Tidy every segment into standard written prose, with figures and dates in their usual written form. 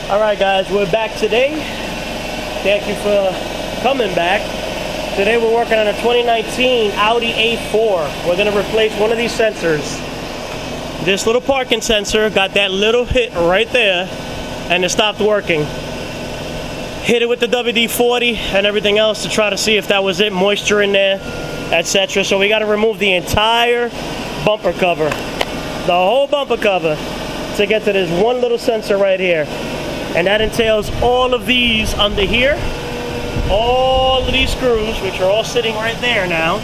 Alright guys, we're back today. Thank you for coming back. Today we're working on a 2019 Audi A4. We're going to replace one of these sensors. This little parking sensor got that little hit right there and it stopped working. Hit it with the WD-40 and everything else to try to see if that was it, moisture in there, etc. So we got to remove the entire bumper cover, the whole bumper cover, to get to this one little sensor right here. And that entails all of these under here, all of these screws, which are all sitting right there now.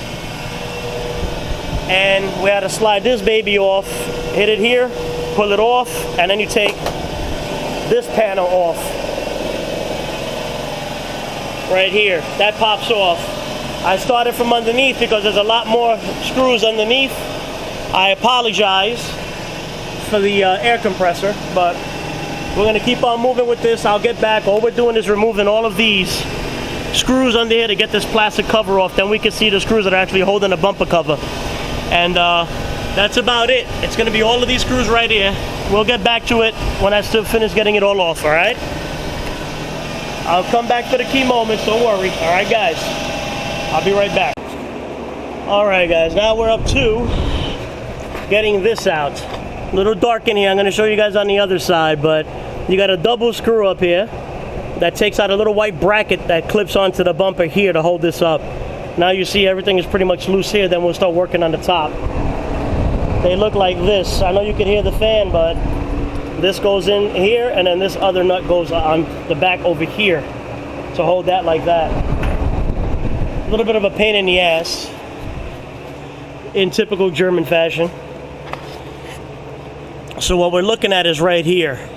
And we had to slide this baby off, hit it here, pull it off, and then you take this panel off. Right here, that pops off. I started from underneath because there's a lot more screws underneath. I apologize for the air compressor, but we're gonna keep on moving with this. I'll get back. All we're doing is removing all of these screws under here to get this plastic cover off. Then we can see the screws that are actually holding the bumper cover. And that's about it. It's gonna be all of these screws right here. We'll get back to it when I still finish getting it all off, all right? I'll come back for the key moments, don't worry. All right, guys, I'll be right back. All right, guys, now we're up to getting this out. A little dark in here. I'm going to show you guys on the other side, but you got a double screw up here that takes out a little white bracket that clips onto the bumper here to hold this up. Now you see everything is pretty much loose here. Then we'll start working on the top. They look like this. I know you can hear the fan, but this goes in here, and then this other nut goes on the back over here to hold that like that. A little bit of a pain in the ass in typical German fashion. So what we're looking at is right here.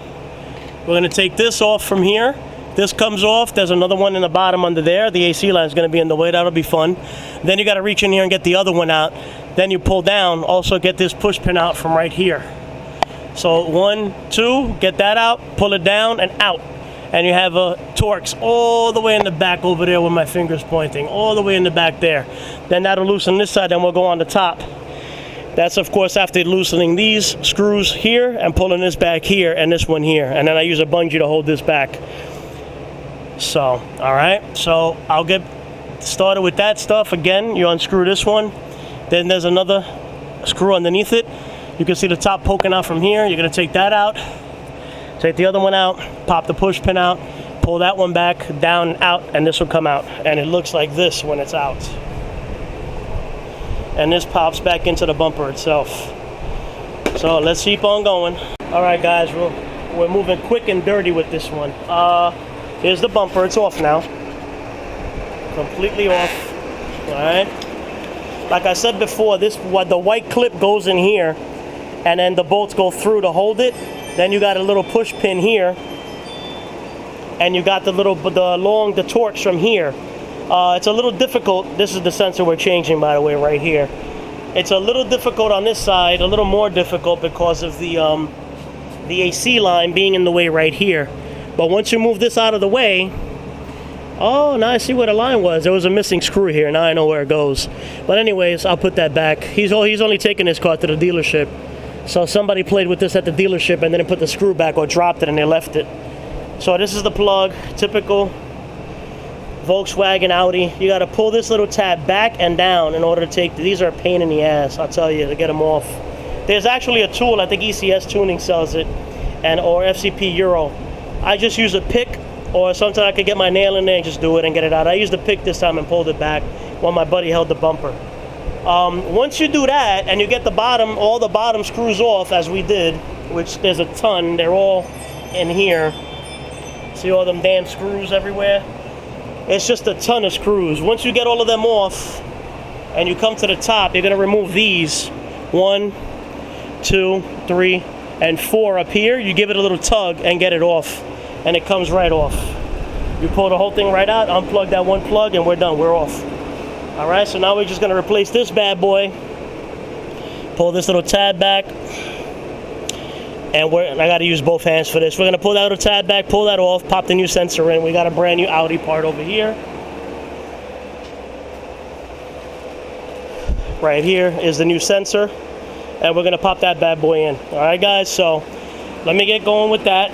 We're going to take this off from here. This comes off. There's another one in the bottom under there. The AC line is going to be in the way. That'll be fun. Then you got to reach in here and get the other one out. Then you pull down. Also get this push pin out from right here. So 1, 2, get that out, pull it down and out. And you have a Torx all the way in the back over there with my fingers pointing, all the way in the back there. Then that'll loosen this side, then we'll go on the top. That's of course after loosening these screws here and pulling this back here and this one here. And then I use a bungee to hold this back. So, all right, so I'll get started with that stuff. Again, you unscrew this one. Then there's another screw underneath it. You can see the top poking out from here. You're gonna take that out, take the other one out, pop the push pin out, pull that one back, down and out, and this will come out. And it looks like this when it's out. And this pops back into the bumper itself. So let's keep on going. All right, guys, we're moving quick and dirty with this one. Here's the bumper, it's off now. Completely off, all right? Like I said before, the white clip goes in here, and then the bolts go through to hold it. Then you got a little push pin here, and you got the Torx from here. It's a little difficult. This is the sensor we're changing, by the way, right here. It's a little difficult on this side, a little more difficult because of the AC line being in the way right here. But once you move this out of the way, oh, now I see where the line was. There was a missing screw here. Now I know where it goes. But anyways, I'll put that back. He's only taking his car to the dealership. So somebody played with this at the dealership and then put the screw back or dropped it and they left it. So this is the plug, typical Volkswagen Audi. You got to pull this little tab back and down in order to take, these are a pain in the ass, I'll tell you, to get them off. There's actually a tool, I think ECS Tuning sells it, or FCP Euro. I just use a pick, or sometimes I could get my nail in there and just do it and get it out. I used the pick this time and pulled it back while my buddy held the bumper. Once you do that and you get all the bottom screws off, as we did, which there's a ton, they're all in here. See all them damn screws everywhere? It's just a ton of screws. Once you get all of them off and you come to the top, you're gonna remove these. 1, 2, 3, and 4 up here. You give it a little tug and get it off, and it comes right off. You pull the whole thing right out, unplug that one plug, and we're done, we're off. All right, so now we're just gonna replace this bad boy. Pull this little tab back, and I gotta use both hands for this. We're gonna pull that little tab back, pull that off, pop the new sensor in. We got a brand new Audi part over here. Right here is the new sensor, and we're gonna pop that bad boy in. All right, guys, so let me get going with that.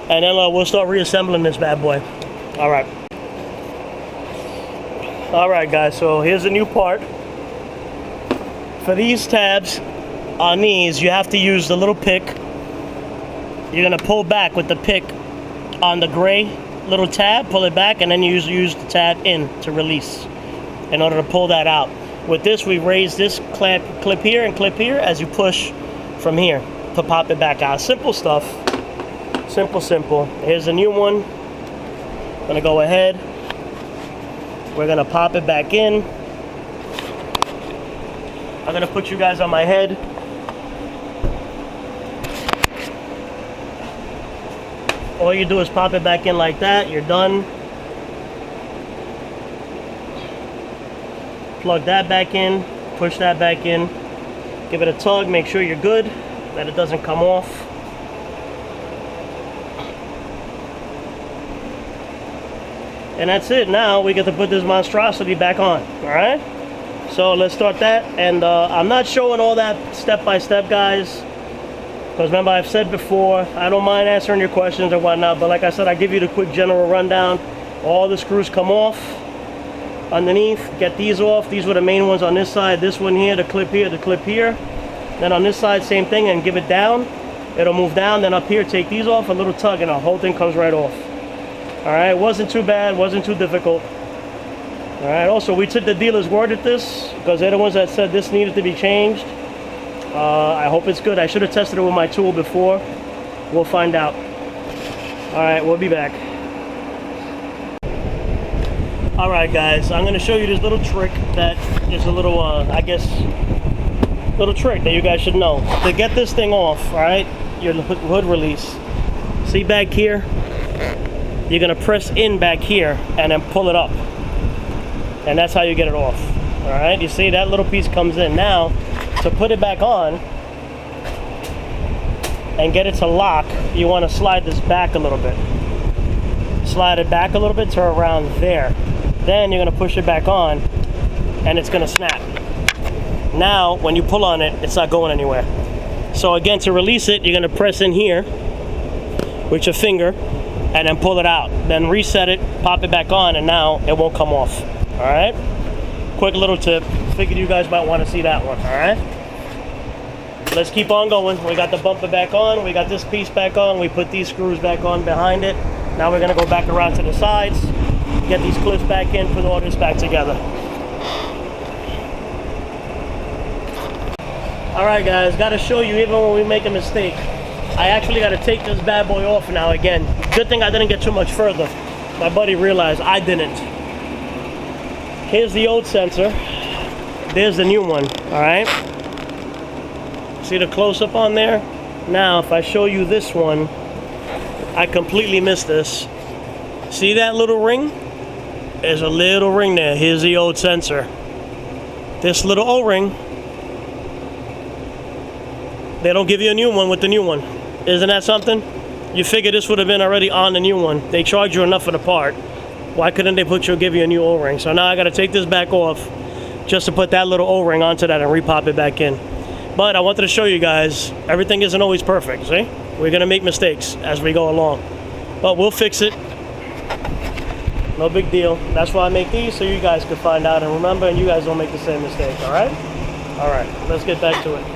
and then we'll start reassembling this bad boy. All right. All right, guys, so here's a new part. For these tabs on these, you have to use the little pick. You're gonna pull back with the pick on the gray little tab, pull it back, and then you use the tab in to release in order to pull that out. With this, we raise this clip here and clip here as you push from here to pop it back out. Simple stuff. Simple. Here's a new one. I'm gonna go ahead. We're gonna pop it back in. I'm gonna put you guys on my head. All you do is pop it back in like that. You're done. Plug that back in. Push that back in. Give it a tug. Make sure you're good, that it doesn't come off. And that's it. Now we get to put this monstrosity back on. All right. So let's start that. And I'm not showing all that step by step, guys. Because remember, I've said before, I don't mind answering your questions or whatnot, but like I said, I give you the quick general rundown. All the screws come off underneath. Get these off. These were the main ones on this side. This one here, the clip here, the clip here. Then on this side, same thing, and give it down. It'll move down. Then up here, take these off, a little tug, and the whole thing comes right off. All right, wasn't too bad, wasn't too difficult. All right, also, we took the dealer's word at this because they're the ones that said this needed to be changed. I hope it's good. I should have tested it with my tool before. We'll find out. All right, we'll be back. All right, guys, I'm gonna show you this little trick that is a little, I guess, little trick that you guys should know. To get this thing off, all right, your hood release. See back here? You're gonna press in back here and then pull it up. And that's how you get it off. All right, you see that little piece comes in. Now, to put it back on and get it to lock, you want to slide this back a little bit. Slide it back a little bit to around there. Then you're going to push it back on and it's going to snap. Now, when you pull on it, it's not going anywhere. So again, to release it, you're going to press in here with your finger and then pull it out. Then reset it, pop it back on, and now it won't come off. All right? Quick little tip. Figured you guys might want to see that one. All right? Let's keep on going. We got the bumper back on. We got this piece back on. We put these screws back on behind it. Now we're going to go back around to the sides, get these clips back in, put all this back together. All right, guys. Got to show you, even when we make a mistake, I actually got to take this bad boy off now again. Good thing I didn't get too much further. My buddy realized I didn't. Here's the old sensor. There's the new one, all right? See the close-up on there? Now, if I show you this one, I completely missed this. See that little ring? There's a little ring there. Here's the old sensor. This little O-ring, they don't give you a new one with the new one. Isn't that something? You figure this would have been already on the new one. They charge you enough for the part. Why couldn't they give you a new O-ring? So now I got to take this back off just to put that little O-ring onto that and repop it back in. But I wanted to show you guys, everything isn't always perfect, see? We're going to make mistakes as we go along. But we'll fix it. No big deal. That's why I make these, so you guys can find out and remember, and you guys don't make the same mistake, all right? All right, let's get back to it.